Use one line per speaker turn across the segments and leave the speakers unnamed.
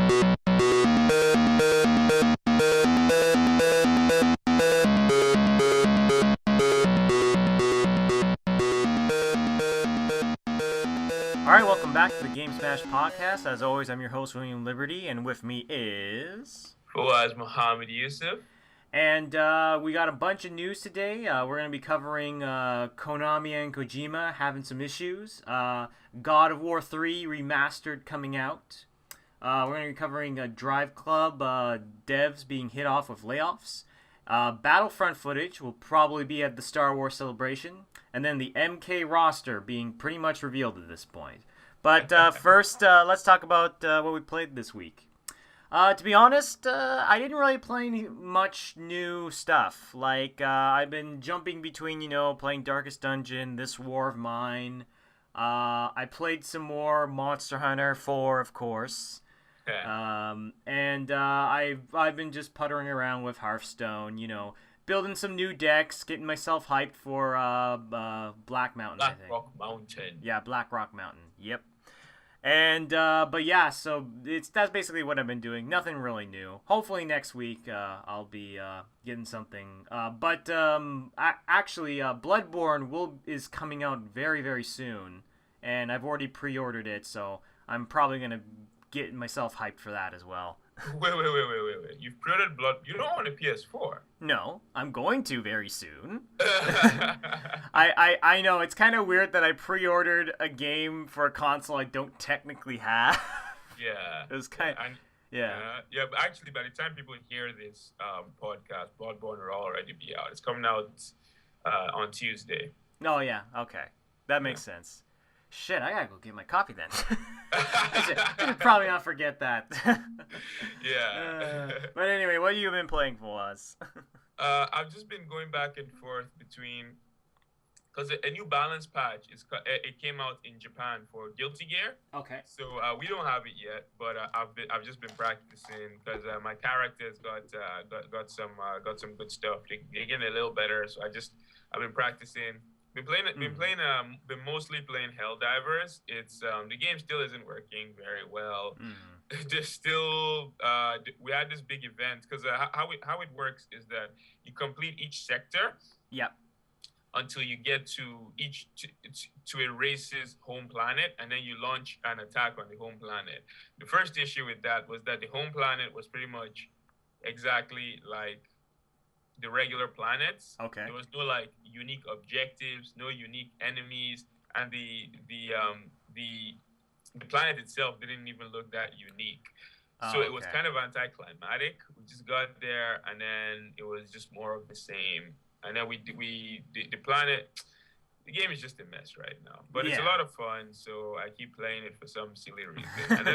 Alright, welcome back to the Game Smash Podcast. As always, I'm your host, William Liberty, and with me is...
Fawaz Muhammad Yusuf.
And we got a bunch of news today. We're going to be covering Konami and Kojima having some issues. God of War 3 Remastered coming out. We're going to be covering Drive Club devs being hit off with layoffs. Battlefront footage will probably be at the Star Wars Celebration. And then the MK roster being pretty much revealed at this point. But first, let's talk about what we played this week. To be honest, I didn't really play much new stuff. Like, I've been jumping between, playing Darkest Dungeon, This War of Mine. I played some more Monster Hunter 4, of course.
Okay.
And I've been just puttering around with Hearthstone, building some new decks, getting myself hyped for Black Mountain, I think.
Black Rock Mountain.
Yeah, Black Rock Mountain. Yep. And but yeah, so that's basically what I've been doing. Nothing really new. Hopefully next week I'll be getting something. But actually, Bloodborne is coming out very, very soon, and I've already pre-ordered it, so I'm probably gonna get myself hyped for that as well.
Wait. You've pre-ordered Blood... You don't own a PS4.
No, I'm going to very soon. I know, it's kind of weird that I pre-ordered a game for a console I don't technically have.
Yeah.
It was kind of... Yeah.
Yeah, but actually, by the time people hear this podcast, Bloodborne will already be out. It's coming out on Tuesday.
Oh, yeah. Okay. That makes sense. Shit, I gotta go get my copy then. I should probably not forget that.
Yeah.
But anyway, what have you been playing for us?
I've just been going back and forth between... Because a new balance patch, it came out in Japan for Guilty Gear.
Okay.
So we don't have it yet, but I've just been practicing because my characters got some good stuff. They're getting a little better, so I've been practicing. Been mostly playing Helldivers. It's the game still isn't working very well. Just still, we had this big event because how it works is that you complete each sector.
Yep.
Until you get to a race's home planet, and then you launch an attack on the home planet. The first issue with that was that the home planet was pretty much exactly like the regular planets.
Okay.
There was no like unique objectives, no unique enemies, and the planet itself didn't even look that unique. So it was kind of anticlimactic. We just got there, and then it was just more of the same. And then the planet, the game is just a mess right now. But it's a lot of fun, so I keep playing it for some silly reason. and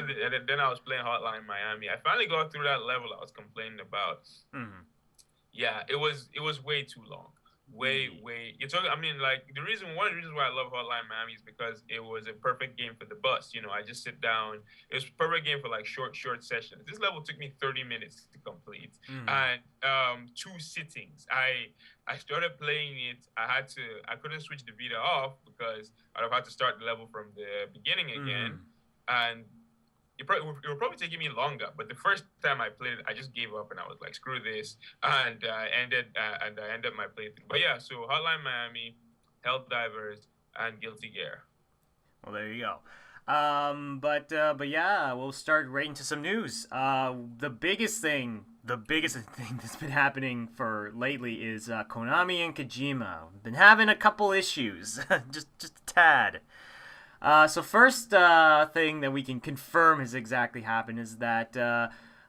then I was playing Hotline Miami. I finally got through that level I was complaining about. Mm-hmm. Yeah, it was way too long. Way. You're talking. I mean, like one of the reasons why I love Hotline Miami is because it was a perfect game for the bus. I just sit down. It was a perfect game for like short sessions. This level took me 30 minutes to complete, and 2 sittings. I started playing it. I couldn't switch the Vita off because I'd have had to start the level from the beginning again, and it would probably taking me longer. But the first time I played it, I just gave up and I was like, screw this, and I ended my playthrough. But yeah, so Hotline Miami, Helldivers, and Guilty Gear.
Well, there you go. But yeah, we'll start right into some news. The biggest thing that's been happening for lately is Konami and Kojima. Been having a couple issues, just a tad. So first thing that we can confirm has exactly happened is that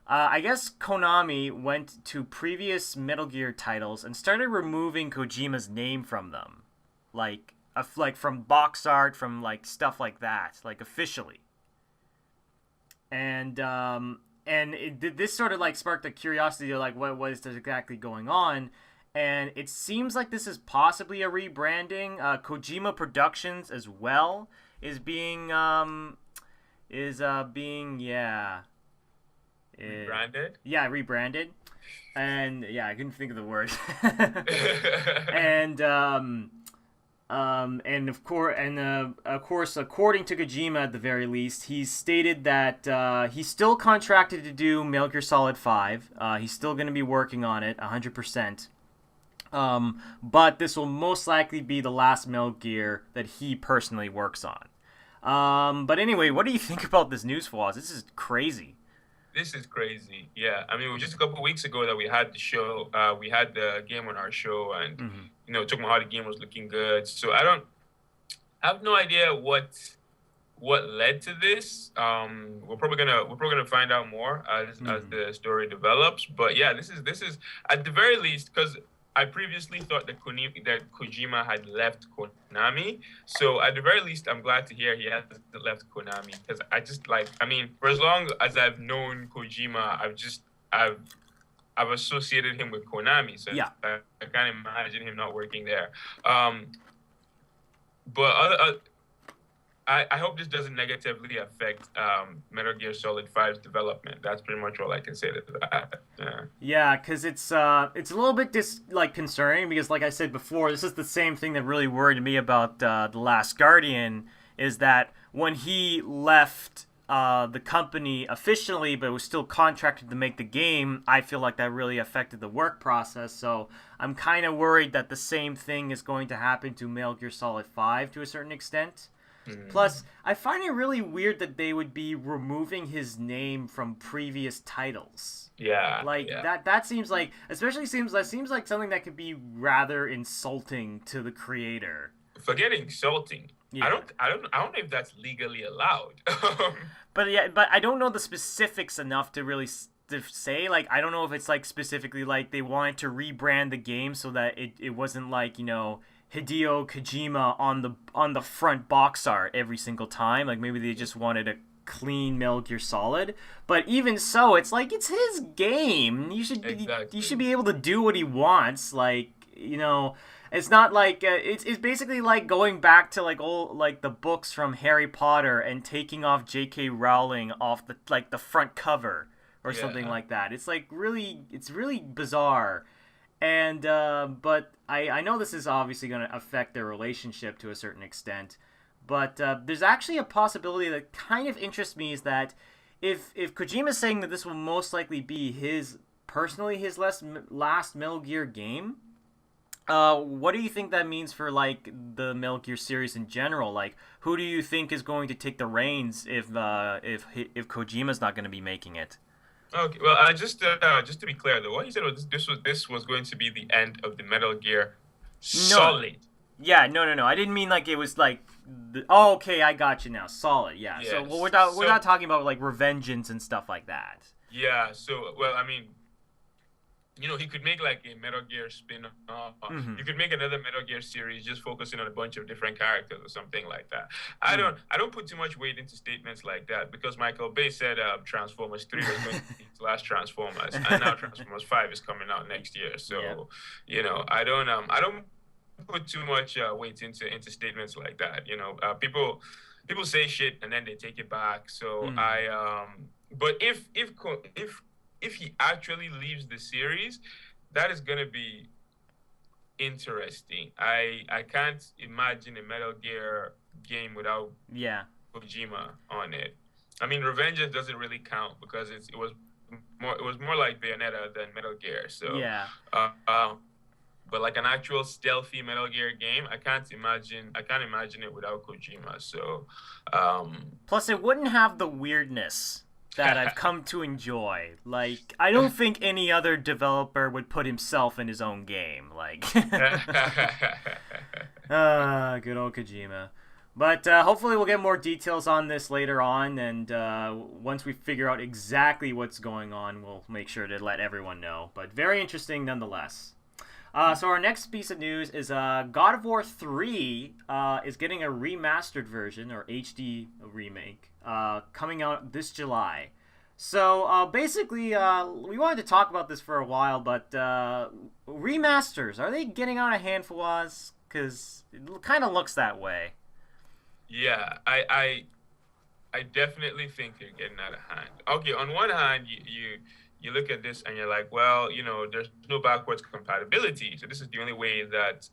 I guess Konami went to previous Metal Gear titles and started removing Kojima's name from them, like from box art, from like stuff like that, like officially. And this sort of like sparked a curiosity of like what is exactly going on. And it seems like this is possibly a rebranding. Kojima Productions as well is being
Rebranded?
Yeah, rebranded. And yeah, I couldn't think of the word. And Of course, according to Kojima, at the very least, he's stated that he's still contracted to do Metal Gear Solid 5. He's still going to be working on it 100%. But this will most likely be the last Metal Gear that he personally works on. But anyway, what do you think about this news, Fawaz? This is crazy.
This is crazy. Yeah, I mean, it was just a couple of weeks ago that we had the show. We had the game on our show, and talking about how the game was looking good. So I have no idea what led to this. We're probably gonna find out more as the story develops. But yeah, this is at the very least, because I previously thought that Kojima had left Konami. So at the very least, I'm glad to hear he has left Konami, because for as long as I've known Kojima, I've associated him with Konami. So
Yeah.
I can't imagine him not working there. But I hope this doesn't negatively affect Metal Gear Solid 5's development. That's pretty much all I can say to that.
Yeah, because it's a little bit concerning, because like I said before, this is the same thing that really worried me about The Last Guardian, is that when he left the company officially, but was still contracted to make the game, I feel like that really affected the work process. So I'm kind of worried that the same thing is going to happen to Metal Gear Solid 5 to a certain extent. Plus, I find it really weird that they would be removing his name from previous titles.
Yeah.
That seems like, seems like something that could be rather insulting to the creator.
Forget insulting.
Yeah.
I don't know if that's legally allowed.
But I don't know the specifics enough to really to say. Like, I don't know if it's like specifically like they wanted to rebrand the game so that it wasn't like, Hideo Kojima on the front box art every single time. Like, maybe they just wanted a clean Metal Gear Solid. But even so, it's like, it's his game. You should be able to do what he wants. Like, it's not like it's basically like going back to like old, like the books from Harry Potter and taking off J.K. Rowling off the front cover or something like that. It's like it's really bizarre. And but I know this is obviously going to affect their relationship to a certain extent, but there's actually a possibility that kind of interests me, is that if Kojima's saying that this will most likely be his last Metal Gear game, what do you think that means for like the Metal Gear series in general? Like, who do you think is going to take the reins if Kojima's not going to be making it?
Okay, well, just to be clear, though, what you said was this was going to be the end of the Metal Gear Solid.
Yeah, no. I didn't mean like it was like. Oh, okay, I got you now. Solid, yeah.
Yes.
So we're not talking about like Revengeance and stuff like that.
Yeah. So I mean, he could make like a Metal Gear spin-off. You could make another Metal Gear series just focusing on a bunch of different characters or something like that. I don't put too much weight into statements like that, because Michael Bay said Transformers 3 was going to be his last Transformers, and now Transformers 5 is coming out next year. So, I don't put too much weight into statements like that. People say shit and then they take it back. So but if he actually leaves the series, that is going to be interesting. I can't imagine a Metal Gear game without Kojima on it. I mean, Revengeance doesn't really count because it was more like Bayonetta than Metal Gear. So but like an actual stealthy Metal Gear game, I can't imagine it without Kojima. So
plus it wouldn't have the weirdness that I've come to enjoy. Like, I don't think any other developer would put himself in his own game. Like, good old Kojima. But hopefully we'll get more details on this later on, and once we figure out exactly what's going on, we'll make sure to let everyone know. But very interesting nonetheless. So our next piece of news is God of War 3 is getting a remastered version, or HD remake, coming out this July. So basically, we wanted to talk about this for a while, but remasters, are they getting out of hand for us? Because it kind of looks that way.
Yeah, I definitely think they're getting out of hand. Okay, on one hand, you look at this and you're like, well, there's no backwards compatibility, so this is the only way that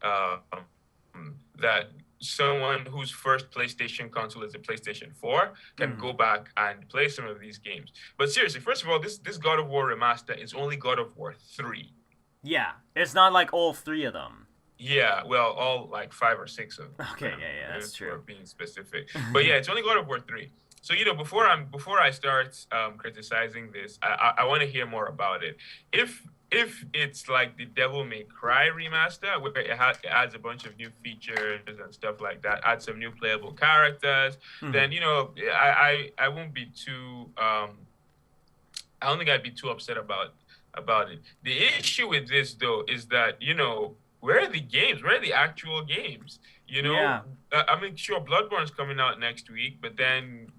that someone whose first PlayStation console is a PlayStation 4 can go back and play some of these games. But seriously, first of all, this God of War remaster is only God of War 3.
Yeah, it's not like all three of them.
Yeah, well, all like 5 or 6 of them.
Okay, yeah, that's
For
true.
being specific. But yeah, it's only God of War 3. So before I start criticizing this, I want to hear more about it. If it's like the Devil May Cry remaster, where it adds a bunch of new features and stuff like that, adds some new playable characters, then I won't be too I don't think I'd be too upset about it. The issue with this though is that where are the games? Where are the actual games?
Yeah.
I mean, sure, Bloodborne's coming out next week, but then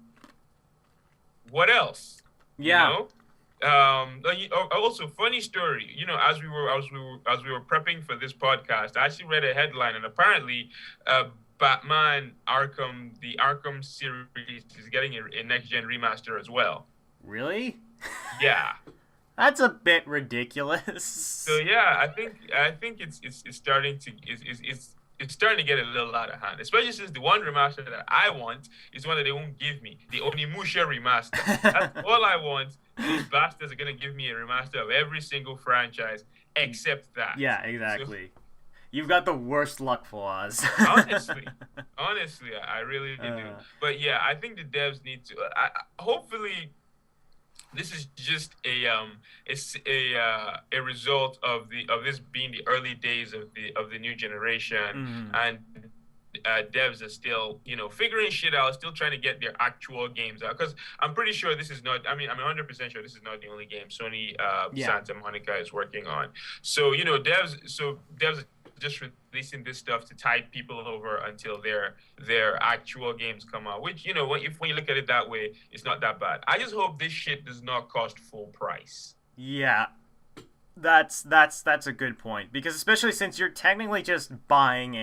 what else?
Yeah.
Also, funny story. As we were prepping for this podcast, I actually read a headline, and apparently, Batman the Arkham series is getting a next gen remaster as well.
Really?
Yeah.
That's a bit ridiculous.
So yeah, I think it's starting to it's starting to get a little out of hand, especially since the one remaster that I want is one that they won't give me, the Onimusha remaster. That's all I want. These bastards are gonna give me a remaster of every single franchise except that.
Yeah, exactly. So, you've got the worst luck for us.
honestly, I really do. But yeah, I think the devs need to. Hopefully, this is just a result of this being the early days of the new generation, and devs are still figuring shit out, still trying to get their actual games out. Because I'm pretty sure this is not. I'm 100% sure this is not the only game Sony Santa Monica is working on. So devs are just releasing this stuff to tide people over until their actual games come out, which when you look at it that way, it's not that bad. I just hope this shit does not cost full price.
Yeah, that's a good point, because especially since you're technically just buying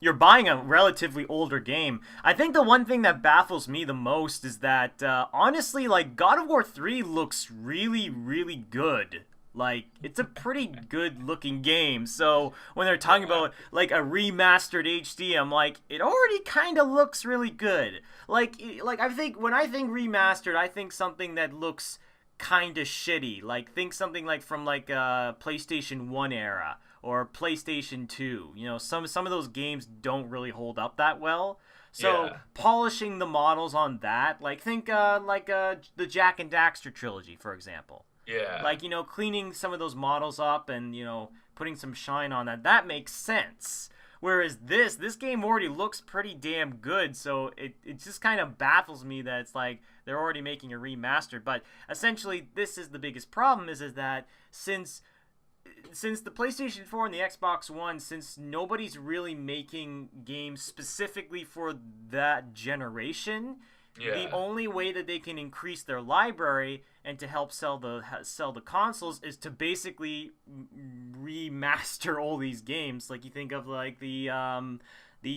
you're buying a relatively older game. I think the one thing that baffles me the most is that honestly, like, God of War 3 looks really, really good. Like, it's a pretty good looking game. So when they're talking about like a remastered HD, I'm like, it already kind of looks really good. Like I think when I think remastered, I think something that looks kind of shitty. Like, think something like from like PlayStation 1 era or PlayStation 2. Some of those games don't really hold up that well. So polishing the models on that, like, think the Jak and Daxter trilogy, for example.
Yeah.
Like, cleaning some of those models up and, putting some shine on that makes sense. Whereas this game already looks pretty damn good, so it just kind of baffles me that it's like they're already making a remaster. But essentially, this is the biggest problem is that since the PlayStation 4 and the Xbox One, since nobody's really making games specifically for that generation, the only way that they can increase their library and to help sell the consoles is to basically remaster all these games. Like, you think of like the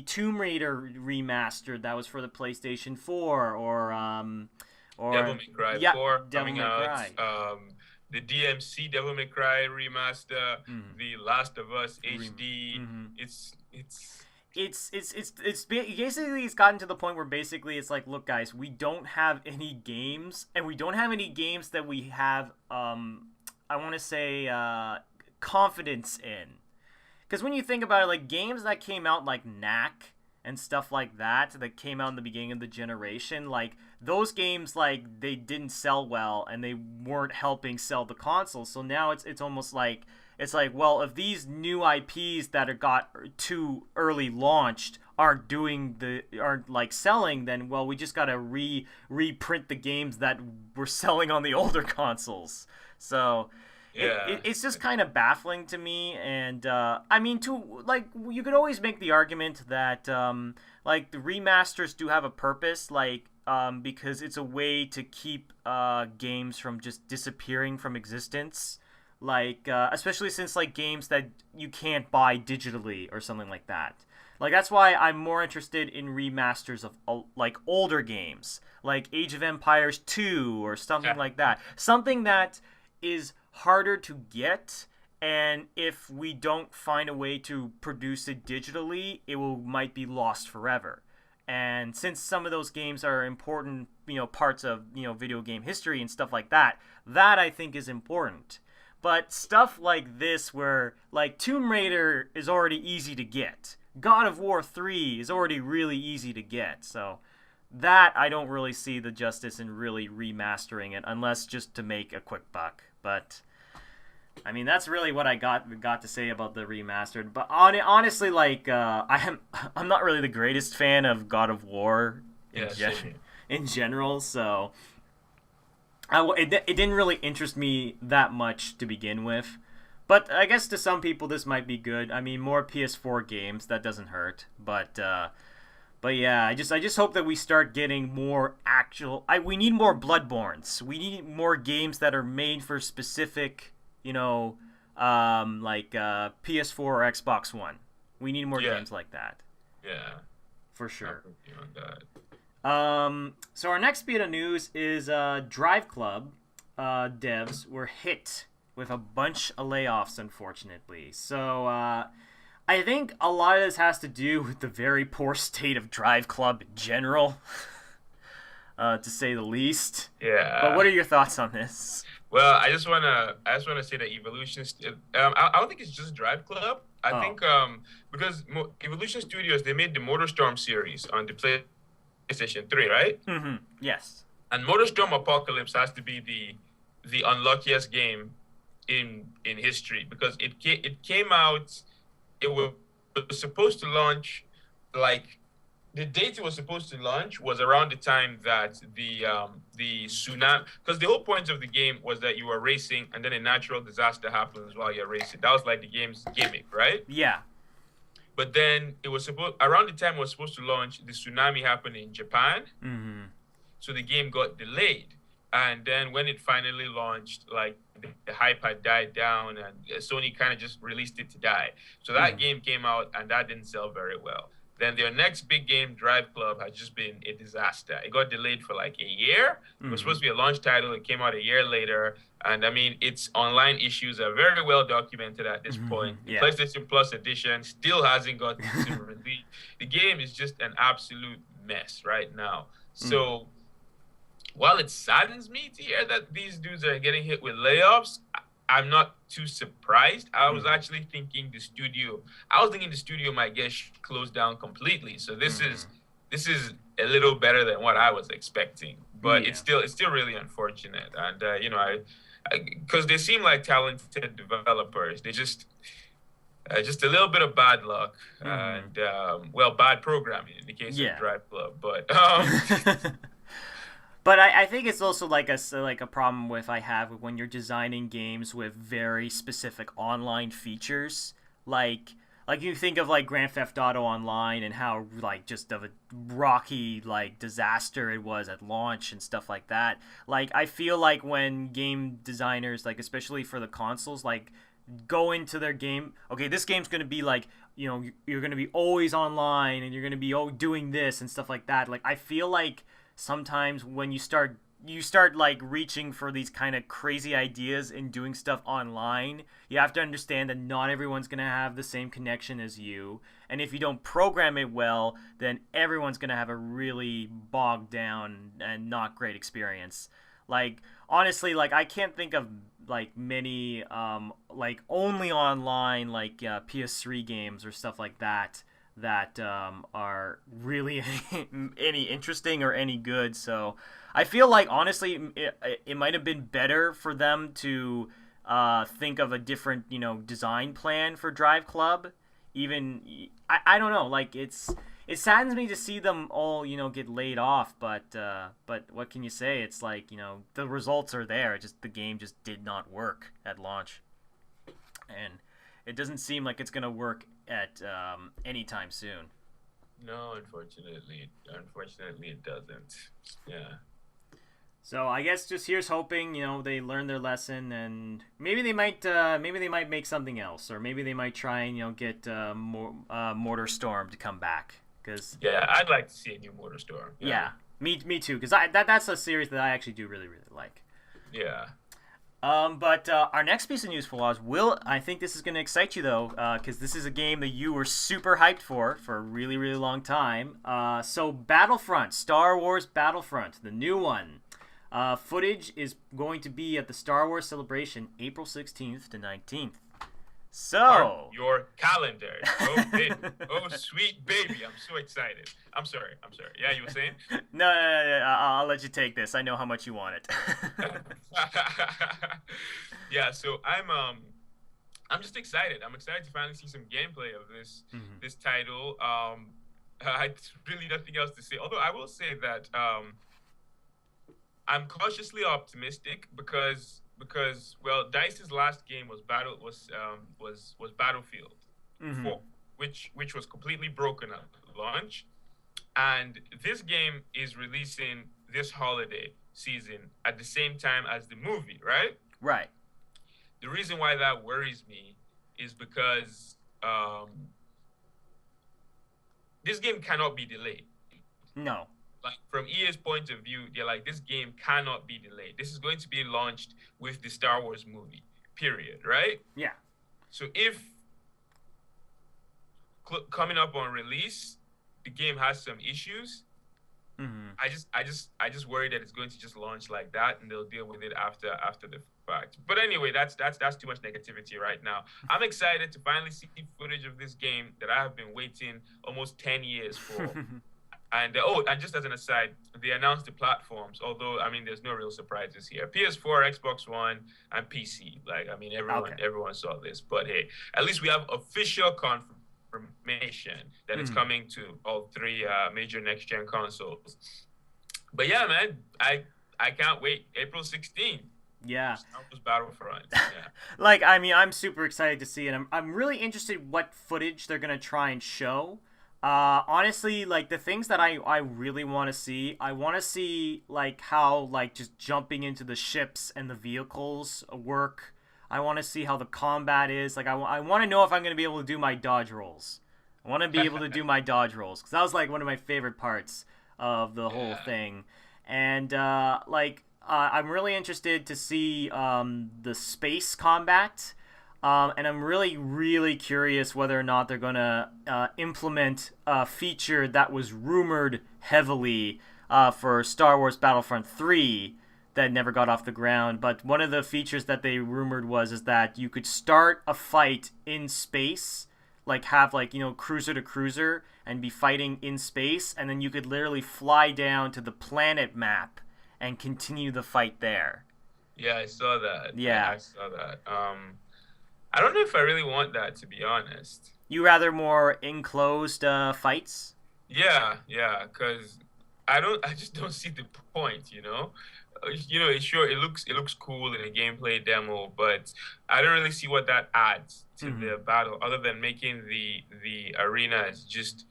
Tomb Raider remastered that was for the PlayStation 4, or
Devil May Cry 4 coming out. The DMC Devil May Cry remaster, The Last of Us HD.
It's basically, it's gotten to the point where basically it's like, look guys, we don't have any games, and we don't have any games that we have I want to say confidence in. Because when you think about it, like, games that came out like Knack and stuff like that came out in the beginning of the generation, like, those games, like, they didn't sell well and they weren't helping sell the console. So now it's almost like, it's like, well, if these new IPs that are got too early launched aren't like selling, then, well, we just gotta reprint the games that were selling on the older consoles. So it's just kind of baffling to me. And I mean, you could always make the argument that like, the remasters do have a purpose, like, because it's a way to keep games from just disappearing from existence. Like, especially since, like, games that you can't buy digitally or something like that. Like, that's why I'm more interested in remasters of, like, older games. Like Age of Empires 2 or something like that. Something that is harder to get and if we don't find a way to produce it digitally, might be lost forever. And since some of those games are important, parts of video game history and stuff like that, that I think is important. But stuff like this, where like Tomb Raider is already easy to get, God of War 3 is already really easy to get, so that I don't really see the justice in really remastering it, unless just to make a quick buck. But I mean, that's really what I got to say about the remastered. But honestly, like I'm not really the greatest fan of God of War in general, so it didn't really interest me that much to begin with. But I guess to some people this might be good. I mean, more PS4 games, that doesn't hurt. But yeah, I just hope that we start getting more actual. We need more Bloodborns. We need more games that are made for specific, like PS4 or Xbox One. We need more games like that.
Yeah,
for sure.
On
so our next bit of news is Drive Club devs were hit with a bunch of layoffs, unfortunately. So I think a lot of this has to do with the very poor state of Drive Club in general, to say the least.
Yeah.
But what are your thoughts on this?
Well, I just wanna say that Evolution. I don't think it's just Drive Club. I think because Evolution Studios, they made the MotorStorm series on the PlayStation 3, right?
Mm-hmm. Yes.
And MotorStorm Apocalypse has to be the unluckiest game in history, because it came out. It was supposed to launch, like, the date it was supposed to launch was around the time that the tsunami, because the whole point of the game was that you were racing and then a natural disaster happens while you're racing. That was like the game's gimmick, right?
Yeah.
But then it was around the time it was supposed to launch, the tsunami happened in Japan.
Mm-hmm.
So the game got delayed. And then when it finally launched, like, the hype had died down, and Sony kind of just released it to die. So that game came out, and that didn't sell very well. Then their next big game, Drive Club, has just been a disaster. It got delayed for like a year. It was supposed to be a launch title. It came out a year later. And I mean, its online issues are very well documented at this point. The PlayStation Plus edition still hasn't got to release. The game is just an absolute mess right now. So while it saddens me to hear that these dudes are getting hit with layoffs, I'm not too surprised. I was actually thinking the studio might get closed down completely. So this is a little better than what I was expecting, but it's still really unfortunate. And because they seem like talented developers, they just a little bit of bad luck and bad programming in the case of Drive Club, but.
But I think it's also like a problem I have with when you're designing games with very specific online features, like you think of like Grand Theft Auto Online and how like just of a rocky like disaster it was at launch and stuff like that. Like I feel like when game designers, like especially for the consoles, like go into their game, okay, this game's gonna be like, you're gonna be always online and you're gonna be doing this and stuff like that. Like I feel like sometimes when you start like reaching for these kind of crazy ideas and doing stuff online, you have to understand that not everyone's going to have the same connection as you. And if you don't program it well, then everyone's going to have a really bogged down and not great experience. Like, honestly, like I can't think of like many like only online like PS3 games or stuff like that are really any interesting or any good. So I feel like honestly it might have been better for them to think of a different design plan for Drive Club. Even I don't know, like it saddens me to see them all get laid off, but what can you say? It's like the results are there, just the game just did not work at launch, and it doesn't seem like it's gonna work at anytime soon.
No, unfortunately it doesn't. Yeah.
So I guess just here's hoping they learn their lesson, and maybe they might make something else, or maybe they might try and get Mortar Storm to come back. Cause
I'd like to see a new Mortar Storm.
Yeah, me too. Because that's a series that I actually do really really like.
Yeah.
But our next piece of news, Fawaz, I think this is going to excite you though, because this is a game that you were super hyped for a really, really long time. So Battlefront, Star Wars Battlefront, the new one. Footage is going to be at the Star Wars Celebration, April 16th to 19th. So
Mark your calendar. Oh, baby. Oh, sweet baby. I'm so excited. I'm sorry. Yeah, you were saying?
No, I'll let you take this. I know how much you want it.
Yeah, so I'm just excited. I'm excited to finally see some gameplay of this title. I really nothing else to say. Although I will say that I'm cautiously optimistic because well, Dice's last game was Battlefield 4, which was completely broken at launch, and this game is releasing this holiday season at the same time as the movie, right?
Right.
The reason why that worries me is because this game cannot be delayed.
No.
Like from EA's point of view, they're like, this game cannot be delayed. This is going to be launched with the Star Wars movie, period, right?
Yeah.
So if coming up on release, the game has some issues, I just worry that it's going to just launch like that, and they'll deal with it after the fact. But anyway, that's too much negativity right now. I'm excited to finally see footage of this game that I have been waiting almost 10 years for. And and just as an aside, they announced the platforms. Although I mean, there's no real surprises here: PS4, Xbox One, and PC. Like I mean, everyone saw this. But hey, at least we have official confirmation that it's coming to all three major next-gen consoles. But yeah, man, I can't wait. April 16th.
Yeah.
Star Wars Battlefront. Yeah.
Like I mean, I'm super excited to see it. I'm really interested what footage they're gonna try and show. Honestly, like the things that I really want to see, I want to see like how like just jumping into the ships and the vehicles work. I want to see how the combat is. Like I want to know if I'm going to be able to do my dodge rolls. I want to be able to do my dodge rolls because that was like one of my favorite parts of the whole thing. And I'm really interested to see the space combat. And I'm really, really curious whether or not they're going to implement a feature that was rumored heavily for Star Wars Battlefront 3 that never got off the ground. But one of the features that they rumored is that you could start a fight in space, like have like, you know, cruiser to cruiser and be fighting in space. And then you could literally fly down to the planet map and continue the fight there.
Yeah, I saw that.
Yeah.
I saw that. I don't know if I really want that, to be honest.
You rather more enclosed fights?
Yeah, because I just don't see the point, you know. It looks cool in a gameplay demo, but I don't really see what that adds to the battle, other than making the arenas just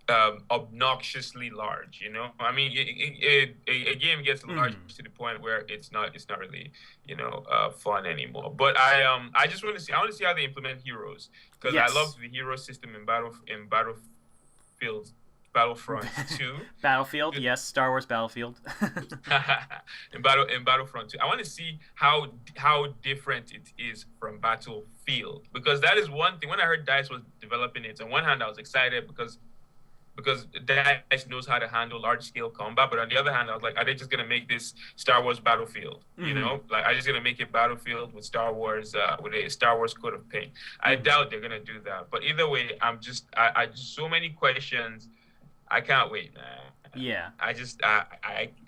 obnoxiously large, you know. I mean, a game gets large to the point where it's not really, you know, fun anymore. But I just want to see how they implement heroes, because I love the hero system in Battlefront 2.
Battlefield, yes, Star Wars Battlefield.
in Battlefront 2, I want to see how different it is from Battlefield, because that is one thing. When I heard DICE was developing it, on one hand I was excited because DICE knows how to handle large-scale combat, but on the other hand, I was like, are they just going to make this Star Wars Battlefield? You know? Like, are they just going to make it Battlefield with Star Wars, with a Star Wars coat of paint? I doubt they're going to do that. But either way, I just so many questions. I can't wait, man.
Yeah.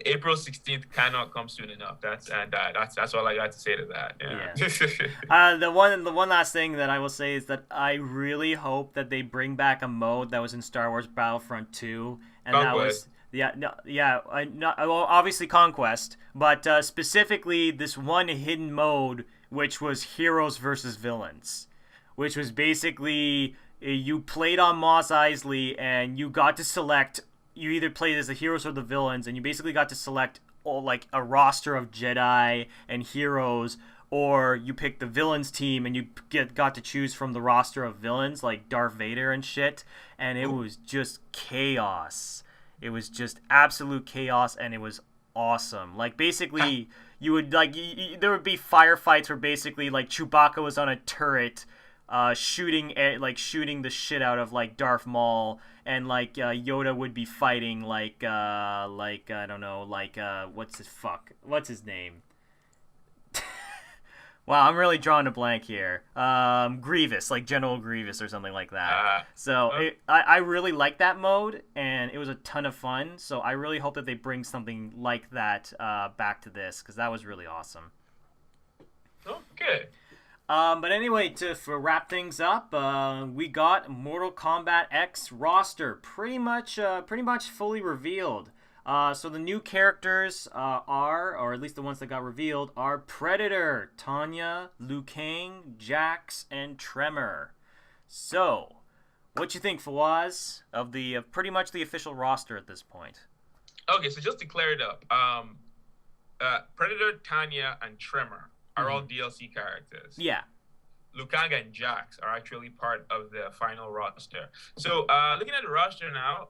April 16th cannot come soon enough. That's all I got to say to that.
Yeah. The one last thing that I will say is that I really hope that they bring back a mode that was in Star Wars Battlefront 2, and
Conquest.
obviously Conquest, but specifically this one hidden mode which was Heroes versus Villains, which was basically you played on Mos Eisley and you got to select. You either played as the heroes or the villains, and you basically got to select like a roster of Jedi and heroes, or you picked the villains team and you got to choose from the roster of villains like Darth Vader and shit. And it was just chaos. It was just absolute chaos, and it was awesome. Like basically, you would like there would be firefights where basically like Chewbacca was on a turret, shooting shooting the shit out of like Darth Maul, and like Yoda would be fighting like I don't know what's his name? Wow, I'm really drawing a blank here. Grievous, like General Grievous or something like that. I really like that mode, and it was a ton of fun. So I really hope that they bring something like that back to this, because that was really awesome.
Oh, good.
But anyway, to wrap things up, we got Mortal Kombat X roster pretty much fully revealed. So the new characters are, or at least the ones that got revealed, are Predator, Tanya, Liu Kang, Jax, and Tremor. So, what you think, Fawaz, of the pretty much the official roster at this point?
Okay, so just to clear it up, Predator, Tanya, and Tremor are all DLC characters.
Yeah.
Liu Kang and Jax are actually part of the final roster. So looking at the roster now,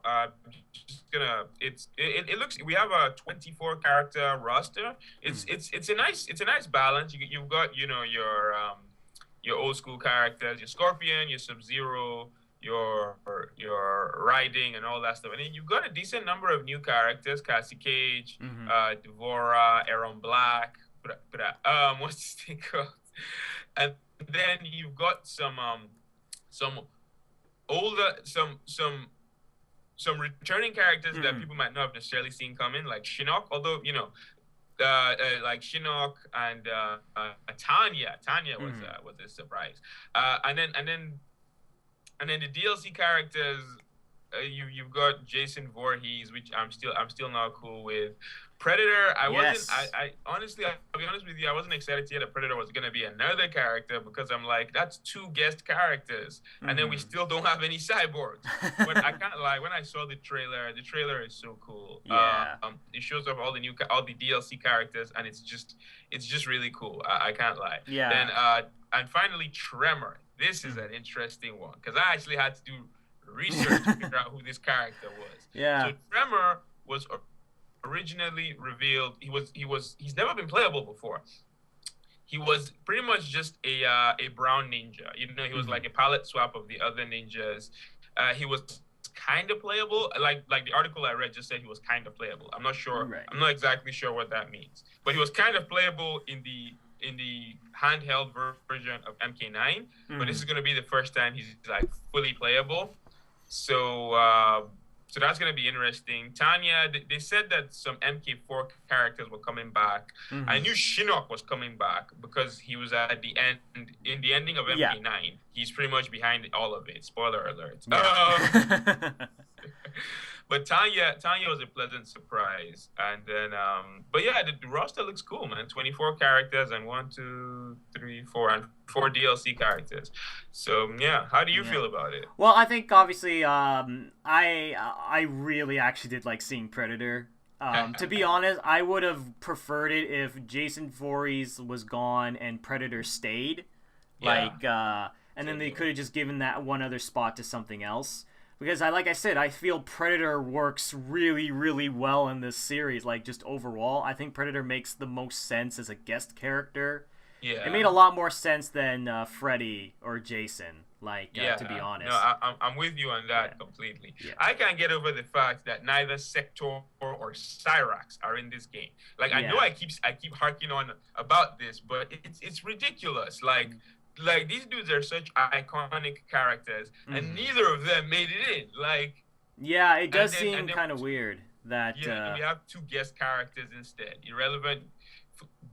it looks, we have a 24 character roster. It's a nice balance. You've got your old school characters, your Scorpion, your Sub-Zero, your Riding, and all that stuff. And then you've got a decent number of new characters: Cassie Cage, Devora, Aaron Black. What's this thing called? And then you've got some older, some returning characters that people might not have necessarily seen coming, like Shinnok. Although like Shinnok and Tanya was a surprise. And then the DLC characters. You've got Jason Voorhees, which I'm still not cool with. Predator, I honestly, I'll be honest with you, I wasn't excited to hear that Predator was gonna be another character, because I'm like, that's 2 guest characters, and then we still don't have any cyborgs. But I can't lie, when I saw the trailer is so cool.
Yeah.
It shows off all the DLC characters, and it's just really cool. I can't lie.
Yeah.
Then and finally Tremor. This is an interesting one, because I actually had to do research to figure out who this character was.
Yeah.
So Tremor was originally revealed. He's never been playable before. He was pretty much just a brown ninja. He was like a palette swap of the other ninjas. He was kind of playable. Like the article I read just said he was kind of playable. I'm not sure. Right. I'm not exactly sure what that means. But he was kind of playable in the handheld version of MK9. But this is going to be the first time he's like fully playable. So so that's going to be interesting. Tanya, they said that some MK4 characters were coming back. I knew Shinnok was coming back because he was at the end, in the ending of MK9. Yeah. He's pretty much behind all of it. Spoiler alert. Yeah. But Tanya was a pleasant surprise. And then, but yeah, the roster looks cool, man. 24 characters and 4 DLC characters. So yeah, how do you feel about it?
Well, I think obviously, I really actually did like seeing Predator. To be honest, I would have preferred it if Jason Voorhees was gone and Predator stayed. Yeah. And then they could have just given that one other spot to something else. Because like I said, I feel Predator works really, really well in this series. Like, just overall, I think Predator makes the most sense as a guest character. Yeah. It made a lot more sense than Freddy or Jason, to be honest.
No, I'm with you on that completely. Yeah. I can't get over the fact that neither Sector or Cyrax are in this game. Like, I know I keep harking on about this, but it's ridiculous. Like, these dudes are such iconic characters, and neither of them made it in. Like,
yeah, it does seem kind of weird that.
Yeah, we have 2 guest characters instead. Irrelevant.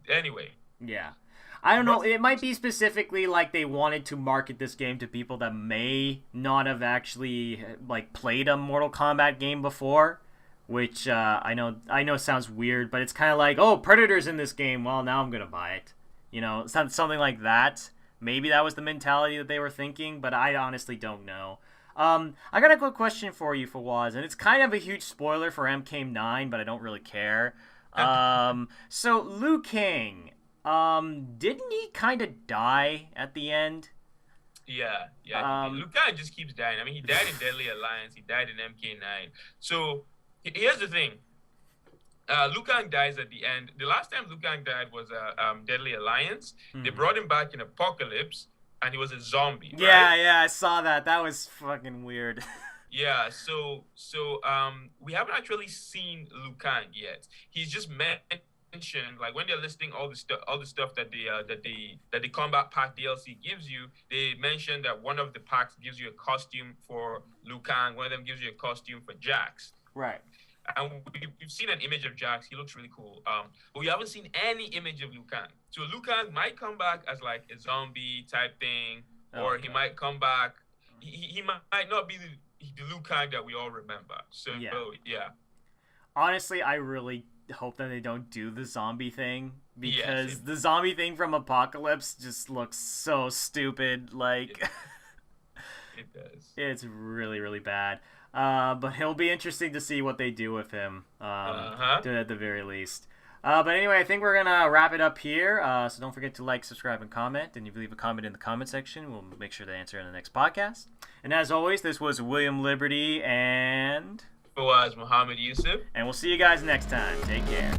Anyway.
Yeah. I don't know. It might be specifically like they wanted to market this game to people that may not have actually played a Mortal Kombat game before, which I know sounds weird, but it's kind of like, oh, Predator's in this game. Well, now I'm gonna buy it. Something like that. Maybe that was the mentality that they were thinking, but I honestly don't know. I got a quick question for you, Fawaz, and it's kind of a huge spoiler for MK9, but I don't really care. So Liu Kang, didn't he kind of die at the end?
Yeah. Liu Kang just keeps dying. I mean, he died in Deadly Alliance. He died in MK9. So here's the thing. Liu Kang dies at the end. The last time Liu Kang died was Deadly Alliance. They brought him back in Apocalypse, and he was a zombie.
Yeah,
right?
yeah, I saw that. That was fucking weird.
Yeah. So we haven't actually seen Liu Kang yet. He's just mentioned, like when they're listing all the stuff that the Combat Pack DLC gives you. They mentioned that one of the packs gives you a costume for Liu Kang. One of them gives you a costume for Jax.
Right.
And we've seen an image of Jax. He looks really cool. But we haven't seen any image of Liu Kang. So Liu Kang might come back as like a zombie type thing, or he might come back. He might not be the Liu Kang that we all remember. So yeah.
Honestly, I really hope that they don't do the zombie thing, because
Yes,
the zombie thing from Apocalypse just looks so stupid. Like,
it does.
it's really, really bad. But it'll be interesting to see what they do with him. At the very least. But anyway, I think we're gonna wrap it up here. So don't forget to like, subscribe, and comment. And if you leave a comment in the comment section, we'll make sure to answer in the next podcast. And as always, this was William Liberty and
Fawaz Muhammad Yusuf.
we'll see you guys next time. Take care.